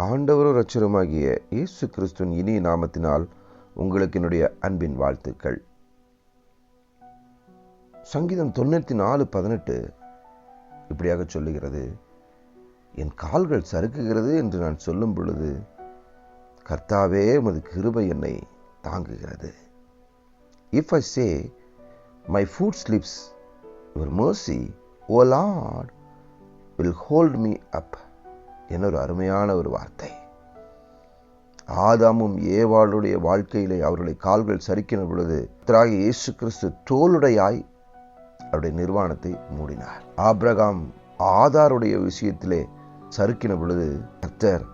ஆண்டவரும் இரட்சகருமாகிய இயேசு கிறிஸ்துவின் இனிய நாமத்தினால் உங்களுக்கு என்னுடைய அன்பின் வாழ்த்துக்கள். சங்கீதம் 94:18 இப்படியாக சொல்லுகிறது, என் கால்கள் சறுக்குகிறது என்று நான் சொல்லும் பொழுது கர்த்தாவே உமது கிருபை என்னை தாங்குகிறது. If I say my foot slips, your mercy, O Lord, will hold me up. என்னொரு அருமையான ஒரு வார்த்தை. ஆதாமும் ஏவாளுடைய வாழ்க்கையிலே அவருடைய கால்கள் சறுக்கின பொழுது கர்த்தராகிய இயேசு கிறிஸ்து தோளுடையாய் அவருடைய நிர்வாணத்தை மூடினார். ஆபிரகாம் ஆதாருடைய விஷயத்திலே சறுக்கின பொழுது கர்த்தர்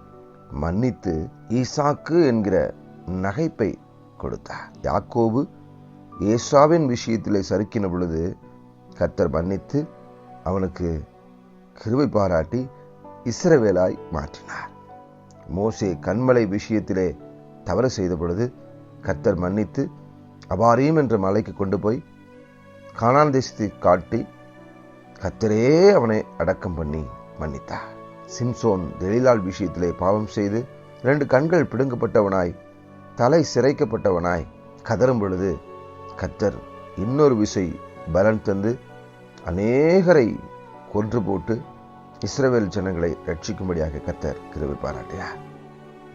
மன்னித்து ஈசாக்கு என்கிற நகைப்பை கொடுத்தார். யாக்கோபு ஏசாவின் விஷயத்திலே சறுக்கின பொழுது கர்த்தர் மன்னித்து அவனுக்கு கிருபை பாராட்டி இஸ்ரவேலாய் மாற்றினார். மோசே கன்மலை விஷயத்திலே தவறு செய்த பொழுது கர்த்தர் மன்னித்து அபாரீம் என்ற மலைக்கு கொண்டு போய் கானான் தேசத்தை காட்டி கர்த்தரே அவனை அடக்கம் பண்ணி மன்னித்தார். சிம்சோன் தெலீலாள் விஷயத்திலே பாவம் செய்து 2 கண்கள் பிடுங்கப்பட்டவனாய் தலை சிரைக்கப்பட்டவனாய் கதறும் பொழுது கர்த்தர் இன்னொரு விசை பலன் தந்து அநேகரை கொன்று போட்டு இஸ்ரவேல் ஜனங்களை ரட்சிக்கும்படியாக கர்த்தர் கிருபை பாராட்டினார்.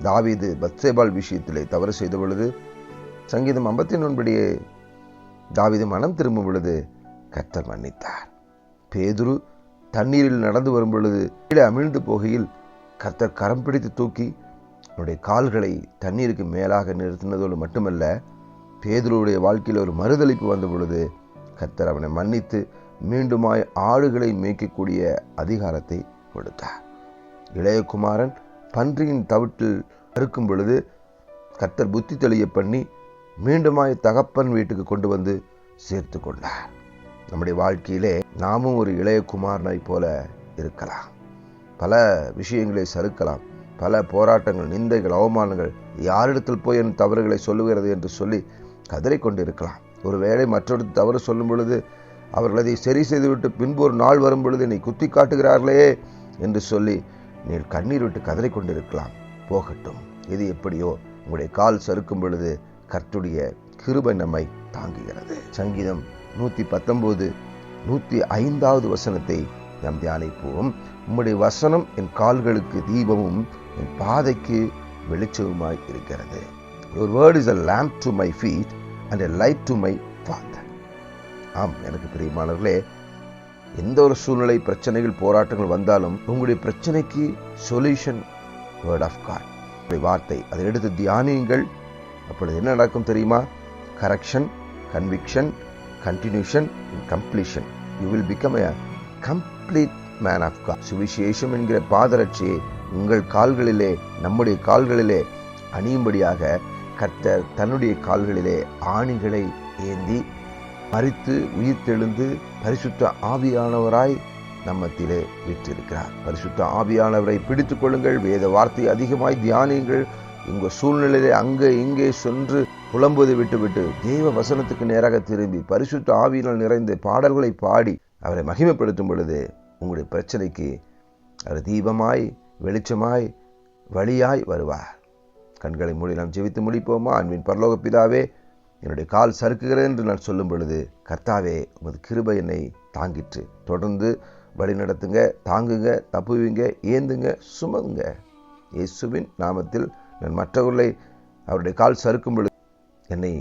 தாவீது பத்சேபாள் விஷயத்திலே தவறு செய்த பொழுது சங்கீதம் 51 தாவீது மனம் திரும்பும் பொழுது கர்த்தர் மன்னித்தார். பேதுரு தண்ணீரில் நடந்து வரும் பொழுது கீழே அமிழ்ந்து போகையில் கர்த்தர் கரம் பிடித்து தூக்கி அவனுடைய கால்களை தண்ணீருக்கு மேலாக நிறுத்தினதோடு மட்டுமல்ல, பேதுருடைய வாழ்க்கையில் ஒரு மறுதளிப்பு வந்த பொழுது கர்த்தர் அவனை மன்னித்து மீண்டுமாய் ஆடுகளை மேய்க்கக்கூடிய அதிகாரத்தை கொடுத்தார். இளையகுமாரன் பன்றியின் தவிட்டில் அறுக்கும் பொழுது கர்த்தர் புத்தி தெளிய பண்ணி மீண்டுமாய் தகப்பன் வீட்டுக்கு கொண்டு வந்து சேர்த்து கொண்டார். நம்முடைய வாழ்க்கையிலே நாமும் ஒரு இளையகுமாரனை போல இருக்கலாம். பல விஷயங்களை சறுக்கலாம். பல போராட்டங்கள், நிந்தைகள், அவமானங்கள், யாரிடத்தில் போய் என் தவறுகளை சொல்லுகிறது என்று சொல்லி கதறிக்கொண்டு இருக்கலாம். ஒருவேளை மற்றொரு தவறு சொல்லும் பொழுது அவர்கள் அதை சரி செய்துவிட்டு பின்பு ஒரு நாள் வரும் பொழுது என்னை குத்தி காட்டுகிறார்களே என்று சொல்லி நீ கண்ணீர் விட்டு கதறிக்கொண்டிருக்கலாம். போகட்டும், இது எப்படியோ உங்களுடைய கால் சறுக்கும் பொழுது கர்த்தருடைய கிருபை நம்மை தாங்குகிறது. சங்கீதம் 119 105வது வசனத்தை நாம் தியானிப்போம். உம்முடைய வசனம் என் கால்களுக்கு தீபமும் என் பாதைக்கு வெளிச்சமுமாய் இருக்கிறது. Your word is a lamp to my feet and a light to my path. ஆம், எனக்கு பிரியமானவர்களே, எந்த ஒரு சூழ்நிலை, பிரச்சனைகள், போராட்டங்கள் வந்தாலும் உங்களுடைய பிரச்சனைக்கு சொல்யூஷன் வேர்ட் ஆஃப் காட், வார்த்தை. அதை எடுத்து தியானியுங்கள். அப்பொழுது என்ன நடக்கும் தெரியுமா? Correction, conviction, continuation, completion. You will become a complete man of God. சுவிசேஷம் என்கிற பாதரட்சியை உங்கள் கால்களிலே, நம்முடைய கால்களிலே அணியும்படியாக கர்த்தர் தன்னுடைய கால்களிலே ஆணிகளை ஏந்தி மரித்து உயிர்த்தெழுந்து பரிசுத்த ஆவியானவராய் நம்மத்திலே வீற்றிருக்கிறார். பரிசுத்த ஆவியானவரை பிடித்துக் கொள்ளுங்கள். வேத வார்த்தை அதிகமாய் தியானியுங்கள். உங்கள் சூழ்நிலையிலே அங்கே இங்கே சென்று புலம்புவதை விட்டுவிட்டு தேவ வசனத்துக்கு நேராக திரும்பி பரிசுத்த ஆவியினால் நிறைந்த பாடல்களை பாடி அவரை மகிமைப்படுத்தும் பொழுது உங்களுடைய பிரச்சனைக்கு அவர் தீபமாய், வெளிச்சமாய், வழியாய் வருவார். கண்களை மூடி நாம் ஜெபித்து முடிப்போமா? அன்பின் பரலோக பிதாவே, என்னுடைய கால் சறுக்குகிறது என்று நான் சொல்லும் பொழுது கர்த்தாவே உமது கிருபை என்னை தாங்கிற்று. தொடர்ந்து வழி நடத்துங்க, தாங்குங்க, தப்புவீங்க, ஏந்துங்க, சுமங்க. இயேசுவின் நாமத்தில் நான் மற்றவர்களை அவருடைய கால் சறுக்கும் பொழுது என்னை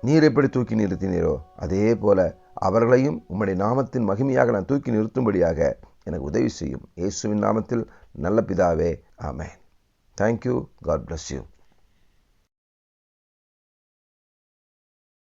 நீர் எப்படி தூக்கி நிறுத்தினீரோ அதே போல அவர்களையும் உம்முடைய நாமத்தின் மகிமையாக நான் தூக்கி நிறுத்தும்படியாக எனக்கு உதவி செய்யும். இயேசுவின் நாமத்தில் நல்ல பிதாவே, ஆமென். Thank you. God bless you.